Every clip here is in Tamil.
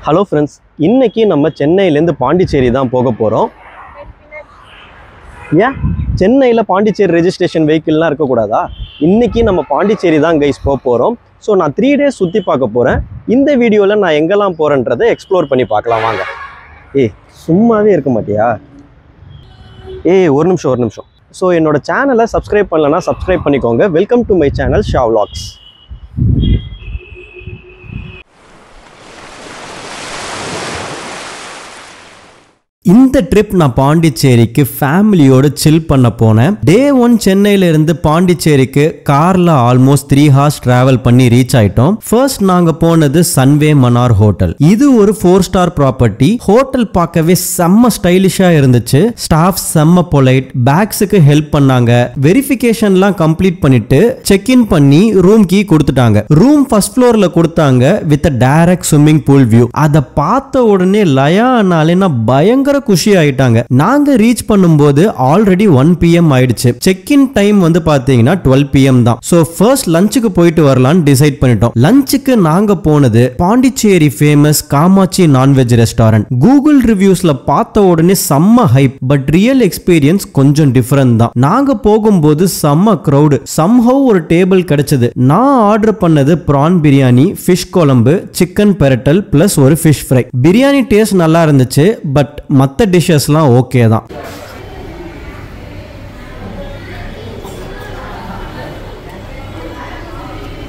ஹலோ ஃப்ரெண்ட்ஸ், இன்னைக்கு நம்ம சென்னையிலேருந்து பாண்டிச்சேரி தான் போக போகிறோம். ஏன் சென்னையில் பாண்டிச்சேரி ரெஜிஸ்ட்ரேஷன் வெஹிக்கிள்லாம் இருக்கக்கூடாதா? இன்னைக்கு நம்ம பாண்டிச்சேரி தான் கைஸ் போக போகிறோம். ஸோ நான் 3 days சுற்றி பார்க்க போகிறேன். இந்த வீடியோவில் நான் எங்கெல்லாம் போகிறேன்றதை எக்ஸ்ப்ளோர் பண்ணி பார்க்கலாம் வாங்க. சும்மாவே இருக்க மாட்டியா? ஒரு நிமிஷம். ஸோ என்னோட சேனலை சப்ஸ்கிரைப் பண்ணலன்னா சப்ஸ்கிரைப் பண்ணிக்கோங்க. Welcome to my channel Shah vlogs. இந்த ட்ரிப் நான் பாண்டிச்சேரிக்கு ஃபேமிலியோட சில் பண்ண போனேன். டே 1 சென்னையில இருந்து பாண்டிச்சேரிக்கு கார்ல ஆல்மோஸ்ட் 3 hours டிராவல் பண்ணி ரீச் ஆயிட்டோம். ஃபர்ஸ்ட் நாங்க போனது சன்வே மன்னார் ஹோட்டல். இது ஒரு 4 star ப்ராப்பர்ட்டி. ஹோட்டல் பார்க்கவே செம்ம ஸ்டைலிஷா இருந்துச்சு. ஸ்டாஃப் செம்ம பொலைட், பேக்ஸுக்கு ஹெல்ப் பண்ணாங்க. வெரிஃபிகேஷன்லாம் கம்ப்ளீட் பண்ணிட்டு செக் இன் பண்ணி ரூம் கீ கொடுத்துட்டாங்க. ரூம் ஃபர்ஸ்ட் ஃப்ளோர்ல கொடுத்தாங்க with direct swimming pool view. அதை பார்த்த உடனே லயானாலே நான் பயங்கர குஷி ஆயிட்டாங்க. நாங்க ரீச் பண்ணும்போது ஆல்ரெடி 1 PM ஆயிடுச்சு. செக் இன் டைம் வந்து பாத்தீங்கன்னா 12 PM தான். சோ ஃபர்ஸ்ட் லஞ்சுக்கு போயிட்டு வரலாம்னு டிசைட் பண்ணிட்டோம். லஞ்சுக்கு நாங்க போனது Pondicherry famous Kamatchi non veg restaurant. Google ரிவ்யூஸ்ல பார்த்த உடனே செம்ம ஹைப், பட் ரியல் எக்ஸ்பீரியன்ஸ் கொஞ்சம் டிஃபரண்ட் தான். நாங்க போகும்போது செம்ம கிரவுட். சம்ஹவ் ஒரு டேபிள் கிடைச்சது. நான் ஆர்டர் பண்ணது பிரான் பிரியாணி, ஃபிஷ் குழம்பு, சிக்கன் பெரட்டல் பிளஸ் ஒரு ஃபிஷ் ஃப்ரை. பிரியாணி டேஸ்ட் நல்லா இருந்துச்சு, பட் மற்ற டிஷ்ஷஸ்லாம் ஓகே தான்.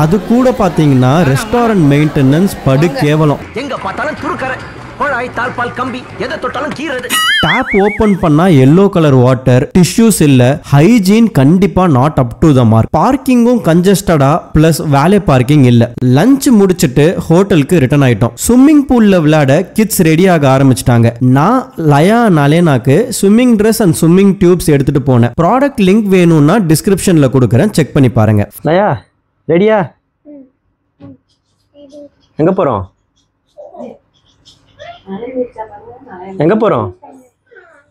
அது கூட பாத்தீங்கன்னா ரெஸ்டாரண்ட் மெயின்டெனன்ஸ் படு கேவலம். எங்க பார்த்தாலும் துருக்கற குழாய் தாழ்பால் கம்பி எதை தொட்டாலும் கீறது. டாப் ஓபன் பண்ணா yellow கலர் வாட்டர், டிஷ்யூஸ் இல்ல. ஹைஜீன் கண்டிப்பா not up to the mark. பார்க்கிங்கும் கன்ஜஸ்டடா பிளஸ் வேலே பார்க்கிங் இல்ல. லஞ்ச் முடிச்சிட்டு ஹோட்டலுக்கு ரிட்டர்ன் ஆயிட்டோம். ஸ்விம்மிங் பூல்ல விளையாட கிட்ஸ் ரெடி ஆக ஆரம்பிச்சிட்டாங்க. நான் லயா நாலேனாக்கு swimming dress and swimming tubes எடுத்துட்டு போனேன். ப்ராடக்ட் லிங்க் வேணும்னா டிஸ்கிரிப்ஷன்ல கொடுக்குறேன், செக் பண்ணி பாருங்க. லயா ரெடியா? எங்க போறோம்? எங்க போறோம்?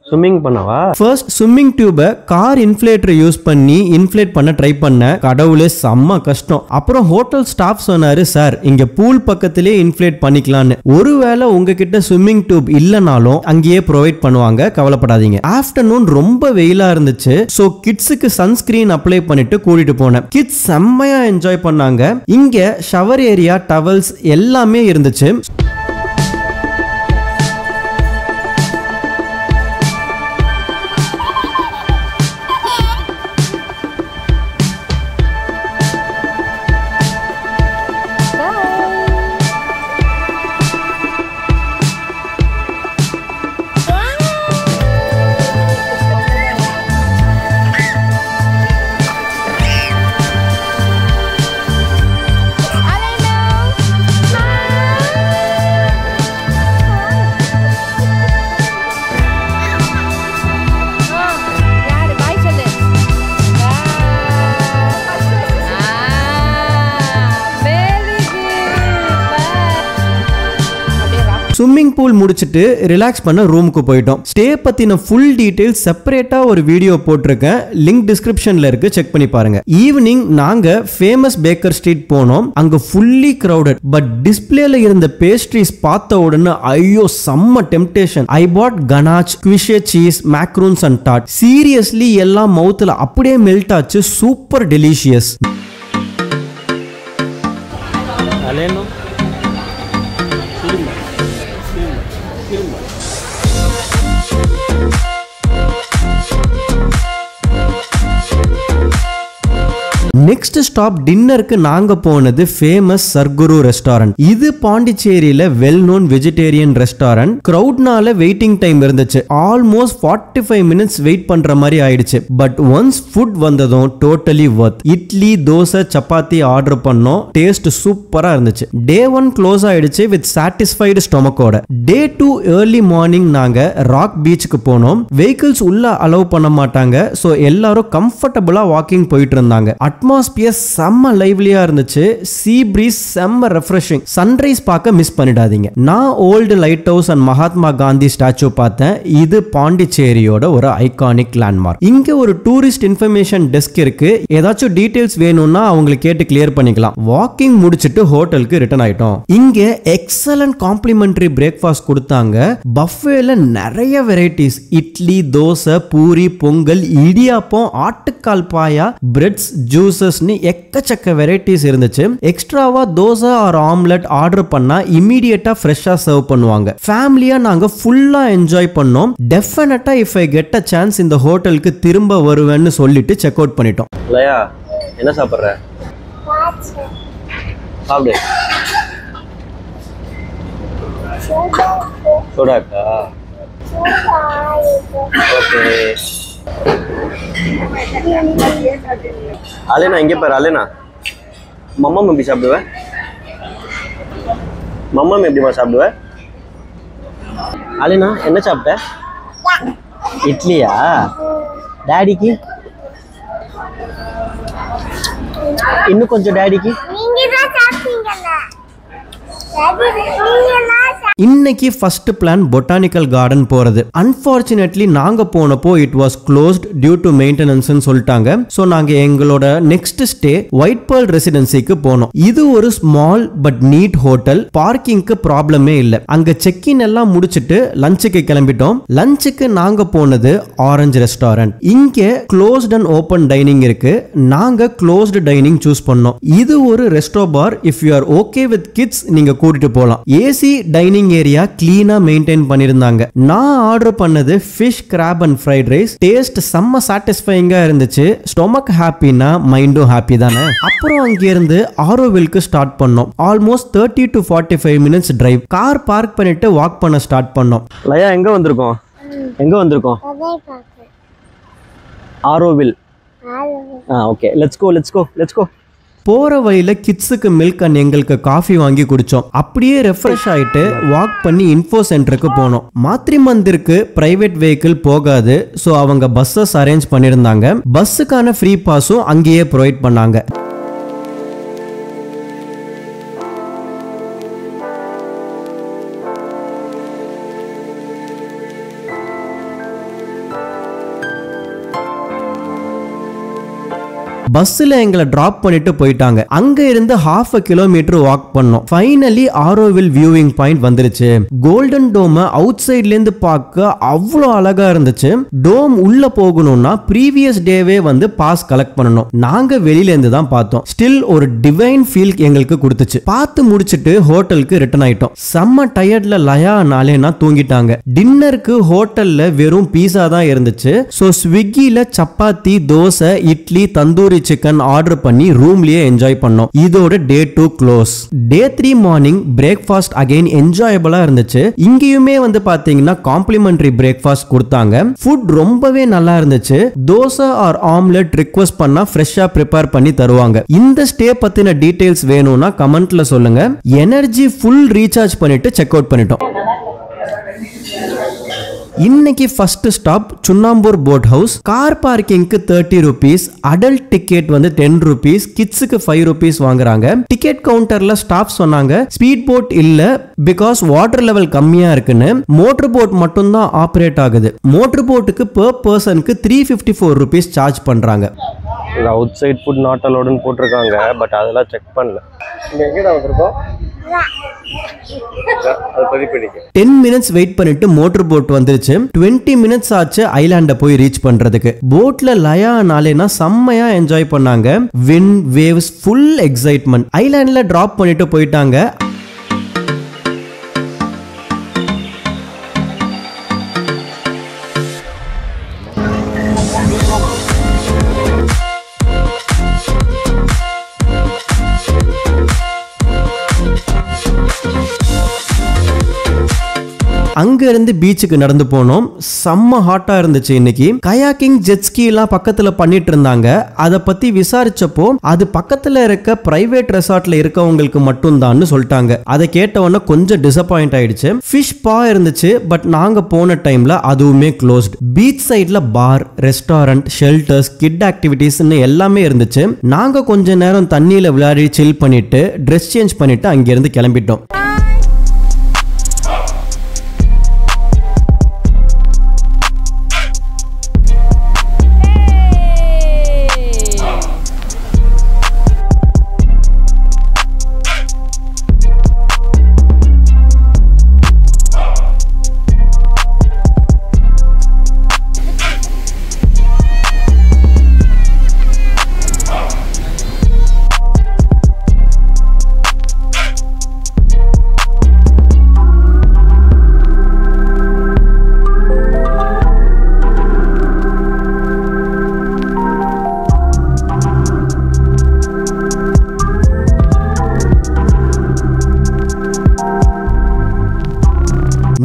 ஸ்விம்மிங் பண்ணவா? ஃபர்ஸ்ட் ஸ்விம்மிங் டியூபை கார் இன்ஃப்ளேட்டரை யூஸ் பண்ணி இன்ஃப்ளேட் பண்ண ட்ரை பண்ண. கடவுளே செம்ம கஷ்டம். அப்புறம் ஹோட்டல் ஸ்டாஃப் சொன்னாரு, சார் இங்க பூல் பக்கத்திலே இன்ஃப்ளேட் பண்ணிக்கலாம்னு. ஒருவேளை உங்ககிட்ட ஸ்விம்மிங் டியூப் இல்லனாலும் அங்கேயே ப்ரொவைட் பண்ணுவாங்க, கவலைப்படாதீங்க. ஆஃப்டர்நூன் ரொம்ப வெயிலா இருந்துச்சு. சோ கிட்ஸுக்கு சன்ஸ்கிரீன் அப்ளை பண்ணிட்டு கூட்டிட்டு போனேன். கிட்ஸ் செம்மையா என்ஜாய் பண்ணாங்க. இங்க ஷவர் ஏரியா, டவல்ஸ் எல்லாமே இருந்துச்சு. ஸ்விம்மிங் பூல் முடிச்சிட்டு ரிலாக்ஸ் பண்ண ரூமுக்கு போயிட்டோம். ஸ்டே பத்தின ஃபுல் டீடைல்ஸ் செப்பரேட்டா ஒரு வீடியோ போட்டிருக்கேன், லிங்க் டிஸ்கிரிப்ஷன்ல இருக்கு, செக் பண்ணி பாருங்க. ஈவினிங் நாங்க ஃபேமஸ் பேக்கர் ஸ்ட்ரீட் போனோம். அங்க ஃபுல்லி கிரவுடட், பட் டிஸ்பிளேல இருந்த பேஸ்ட்ரீஸ் பார்த்த உடனே ஐயோ செம்ம temptation. I bought ganache, quiche cheese, macarons and டாட். சீரியஸ்லி எல்லாம் மவுத்ல அப்படியே மெல்ட் ஆச்சு. Super delicious. நெக்ஸ்ட் ஸ்டாப் டின்னருக்கு நாங்க போனது ஃபேமஸ் சர்க்குரு ரெஸ்டாரண்ட். இது பாண்டிச்சேரியில வெல் நோன் வெஜிடேரியன் ரெஸ்டாரண்ட். கிரவுட்னால வெயிட்டிங் டைம் இருந்துச்சு. ஆல்மோஸ்ட் 45 minutes வெயிட் பண்ற மாதிரி ஆயிடுச்சு. பட் ஒன்ஸ் ஃபுட் வந்ததும் totally worth. Idli, dosa, chapati order பண்ணோம். டேஸ்ட் சூப்பரா இருந்துச்சு. டே 1 க்ளோஸ் ஆயிடுச்சு வித் சாட்டிஸ்ஃபைடு ஸ்டொமக்கோட. டே 2 ஏர்லி மார்னிங் நாங்க ராக் பீச்சுக்கு போனோம். வெஹிக்கிள்ஸ் உள்ள அலோவ் பண்ண மாட்டாங்க. சோ எல்லாரும் கம்ஃபர்டபுளா வாக்கிங் போயிட்டு இருந்தாங்க. அட்மாஸ்பியர் செம்ம லைவ்லியா இருந்துச்சு. சீ பிரீஸ் செம்ம ரெஃப்ரெஷிங். சன்ரைஸ் பார்க்க மிஸ் பண்ணிடாதீங்க. நான் old light house and Mahatma Gandhi statue பார்த்தேன். இது பாண்டிச்சேரியோட ஒரு ஐகானிக் லேண்ட்மார்க். இங்க ஒரு டூரிஸ்ட் இன்ஃபர்மேஷன் டெஸ்க் இருக்கு. ஏதாச்சும் டீடைல்ஸ் வேணும்னா அவங்களுக்கு கேட்டு கிளியர் பண்ணிக்கலாம். வாக்கிங் முடிச்சிட்டு ஹோட்டலுக்கு ரிட்டர்ன் ஆயிட்டோம். இங்க எக்ஸலன்ட் காம்ப்ளிமெண்டரி பிரேக்ஃபாஸ்ட் கொடுத்தாங்க. பஃபேல நிறைய வெரைட்டிஸ், இட்லி, தோசை, பூரி, பொங்கல், இடியாப்பம், ஆட்டுக்கால் பாயா, பிரெட்ஸ், ஜூசஸ்னு எக்கச்சக்க வெரைட்டிஸ் இருந்துச்சு. எக்ஸ்ட்ராவா தோசை ஆர் ஆம்லெட் ஆர்டர் பண்ணா இமிடியேட்டா ஃப்ரெஷ்ஷா சர்வ் பண்ணுவாங்க. ஃபேமிலியா நாங்க ஃபுல்லா என்ஜாய் பண்ணோம். டெஃபினட்டா if I get a chance இந்த ஹோட்டலுக்கு திரும்ப வருவேன்னு சொல்லிட்டு செக் அவுட் பண்ணிட்டோம். லயா, என்ன சாப்பிடுற? சாப்பிடு. சோடாக்கா? ஓகே. அலேனா இங்கே பாரு. அலேனா, மம்மம் எப்படி சாப்பிடுவேன்? மம்மம் எப்படிமா சாப்பிடுவேன்? அலேனா என்ன சாப்பிட்ட? இட்லியா? டாடிக்கு இன்னும் கொஞ்சம், டாடிக்கு. இன்னைக்கு ஃபர்ஸ்ட் பிளான் பொட்டானிக்கல் கார்டன் போறது. அன்பார்ச்சுனேட்லி நாங்க போனப்போ it was closed due to maintenance சொல்லிட்டாங்க. சோ நாங்க எங்களோட நெக்ஸ்ட் ஸ்டே ஒயிட் பேர்ல் ரெசிடென்சிக்கு போனோம். இது ஒரு ஸ்மால் பட் நீட் ஹோட்டல். பார்க்கிங்க்கு ப்ராப்ளமே இல்ல. அங்க செக் இன் எல்லாம் முடிச்சிட்டு லஞ்சுக்கு கிளம்பிட்டோம். லஞ்சுக்கு நாங்க போனது ஆரஞ்சு ரெஸ்டாரண்ட். இங்க க்ளோஸ்ட் அண்ட் ஓபன் டைனிங் இருக்கு. நாங்க க்ளோஸ்டு டைனிங் சூஸ் பண்ணோம். இது ஒரு resto bar. If you are okay with kids நீங்க கூட்டிட்டு போலாம். ஏசி டைனிங் ஏரியா கிளீனா மெயின்டைன் பண்ணிருந்தாங்க. நான் ஆர்டர் பண்ணது fish, crab and fried rice. Taste செம்ம சாட்டிஸ்ஃபைங்கா இருந்துச்சு. ஸ்டொமக் ஹாப்பினா மைண்டும் ஹாப்பி தானே. அப்புறம் அங்க இருந்து ஆரோவில்க்கு ஸ்டார்ட் பண்ணோம். Almost 30 to 45 minutes drive. Car park பண்ணிட்டு வாக் பண்ண ஸ்டார்ட் பண்ணோம். லயா, எங்க வந்திருக்கோம்? எங்க வந்திருக்கோம்? Auroville. Okay, let's go, let's go, let's go. போற வழியில கிட்ஸுக்கு மில்க் அண்ட் எங்களுக்கு காஃபி வாங்கி குடிச்சோம். அப்படியே ரெஃப்ரெஷ் ஆயிட்டு வாக் பண்ணி இன்ஃபோ சென்டருக்கு போனோம். மாத்ரி மந்திருக்கு பிரைவேட் வெஹிக்கிள் போகாது. சோ அவங்க பஸ்ஸஸ் அரேஞ்ச் பண்ணிருந்தாங்க. பஸ்ஸுக்கான ஃப்ரீ பாஸும் அங்கேயே ப்ரொவைட் பண்ணாங்க. பஸ்ல எங்களை டிராப் பண்ணிட்டு போயிட்டாங்க. அங்க இருந்து half a kilometer வாக் பண்ணோம். ஃபைனலி ஆரோவில் வியூவிங் பாயிண்ட் வந்துருச்சு. கோல்டன் டோம் அவுட் சைட்ல இருந்து பார்க்க அவ்வளோ அழகா இருந்துச்சு. டோம் உள்ள போகணும்னா ப்ரீவியஸ் டேவே வந்து பாஸ் கலெக்ட் பண்ணணும். நாங்க வெளியில இருந்து தான் பார்த்தோம். ஸ்டில் ஒரு டிவைன் ஃபீல் எங்களுக்கு கொடுத்துச்சு. பார்த்து முடிச்சிட்டு ஹோட்டலுக்கு ரிட்டர்ன் ஆயிட்டோம். செம்ம டயர்ட்ல லயா நாளேனா தூங்கிட்டாங்க. டின்னருக்கு ஹோட்டல்ல வெறும் பீஸா தான் இருந்துச்சு. சோ ஸ்விக்கில சப்பாத்தி, தோசை, இட்லி, தந்தூரி சிக்கன் ஆர்டர் பண்ணி ரூம்லயே என்ஜாய் பண்ணோம். இதோட day 2 close. Day 3 morning breakfast again என்ஜாயபிளா இருந்துச்சு. இங்கேயுமே வந்து பாத்தீங்கன்னா காம்ப்ளிமெண்டரி பிரேக்ஃபாஸ்ட் கொடுத்தாங்க. ஃபுட் ரொம்பவே நல்லா இருந்துச்சு. தோசை ஆர் ஆம்லெட் ரிக்வெஸ்ட் பண்ணா ஃப்ரெஷ்ஷா ப்ரிப்பேர் பண்ணி தருவாங்க. இந்த ஸ்டே பத்தின டீடைல்ஸ் வேணும்னா கமெண்ட்ல சொல்லுங்க. எனர்ஜி ஃபுல் ரீசார்ஜ் பண்ணிட்டு செக் அவுட் பண்ணிட்டோம். இன்னைக்கு first stop Chunnambar boat house. Car பார்க்கிங்க்கு 30 rupees, அடல்ட் டிக்கெட் வந்து 10 rupees, கிட்ஸுக்கு 5 rupees வாங்குறாங்க. டிக்கெட் கவுண்டர்ல ஸ்டாஃப் சொன்னாங்க ஸ்பீட் போட் இல்ல, பிகாஸ் வாட்டர் லெவல் கம்மியா இருக்குன்னு. மோட்டர் போட் மட்டும் தான் ஆபரேட் ஆகுது. மோட்டர் போட்டுக்கு பெர் பர்சனுக்கு 354 rupees சார்ஜ் பண்றாங்க. அவுட் சைட் ஃபுட் நாட் அலோடுன்னு போட்டிருக்காங்க. பட் அதெல்லாம் செக் பண்ணல. இங்க எங்கடா வந்திருக்கோம்? 10 minutes வெயிட் பண்ணிட்டு மோட்டர் போட் வந்துருச்சு. 20 minutes ஆச்சு ஐலாண்ட போய் ரீச் பண்றதுக்கு. போட்ல லயா நாளேனா செம்மையா என்ஜாய் பண்ணாங்க. Wind, waves, full excitement. ஐலாண்ட்ல டிராப் பண்ணிட்டு போயிட்டாங்க. அங்க இருந்து பீச்சுக்கு நடந்து போனோம். செம்ம ஹாட்டா இருந்துச்சு இன்னைக்கு. கயாக்கிங், ஜெட்ஸ்கி எல்லாம் பக்கத்துல பண்ணிட்டு இருந்தாங்க. அத பத்தி விசாரிச்சப்போ அது பக்கத்துல இருக்க பிரைவேட் ரெசார்ட்ல இருக்கவங்களுக்கு மட்டும் தான் சொல்லிட்டாங்க. அதை கேட்டவொன்னே கொஞ்சம் டிசப்பாயிண்ட் ஆயிடுச்சு. ஃபிஷ் பா இருந்துச்சு, பட் நாங்க போன டைம்ல அதுவுமே க்ளோஸ்ட். பீச் சைட்ல பார், ரெஸ்டாரண்ட், ஷெல்டர்ஸ், கிட் ஆக்டிவிட்டிஸ்னு எல்லாமே இருந்துச்சு. நாங்க கொஞ்ச நேரம் தண்ணியில விளையாடி சில் பண்ணிட்டு ட்ரெஸ் சேஞ்ச் பண்ணிட்டு அங்கிருந்து கிளம்பிட்டோம்.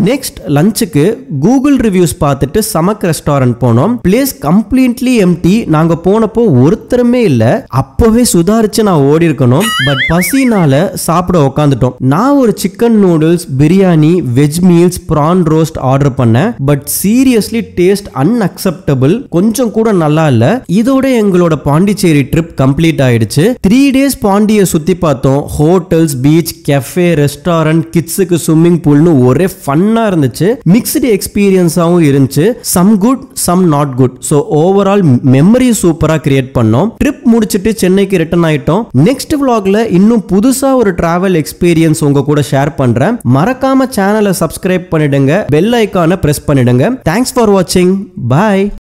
நெக்ஸ்ட் லஞ்சுக்கு கூகுள் ரிவ்யூஸ் பார்த்துட்டு சமக் ரெஸ்டாரண்ட் போனோம். Place completely empty. நாங்க போனப்போ ஒருத்தருமே இல்ல. அப்பவே சுதாரிச்சு நான் ஓடி இருக்கணும். பட் பசினால சாப்பிட உட்காந்துட்டோம். நான் ஒரு chicken noodles, biryani, veg meals, prawn roast order பண்ணேன். But seriously taste unacceptable. கொஞ்சம் கூட நல்லா இல்ல. இதோட எங்களோட பாண்டிச்சேரி ட்ரிப் கம்ப்ளீட் ஆயிடுச்சு. 3 days பாண்டியை சுத்தி பார்த்தோம். ஹோட்டல்ஸ், பீச், கெஃபே, ரெஸ்டாரண்ட், கிட்ஸுக்கு ஸ்விம்மிங் பூல்னு ஒரே ஃபன் இருந்துச்சு. மிக்ஸ்டு எக்ஸ்பீரியன்ஸாவும் இருந்துச்சு. Some good, some not good. So overall memory சூப்பரா கிரியேட் பண்ணோம். ட்ரிப் முடிச்சிட்டு சென்னைக்கு ரிட்டர்ன் ஆயிட்டோம். நெக்ஸ்ட் vlogல இன்னும் புதுசா ஒரு டிராவல் எக்ஸ்பீரியன்ஸ் உங்க கூட ஷேர் பண்றேன். மறக்காம சேனலை சப்ஸ்கிரைப் பண்ணிடுங்க. பெல் ஐகானை பிரஸ் பண்ணிடுங்க. தேங்க்ஸ் ஃபார் வாட்சிங். பை.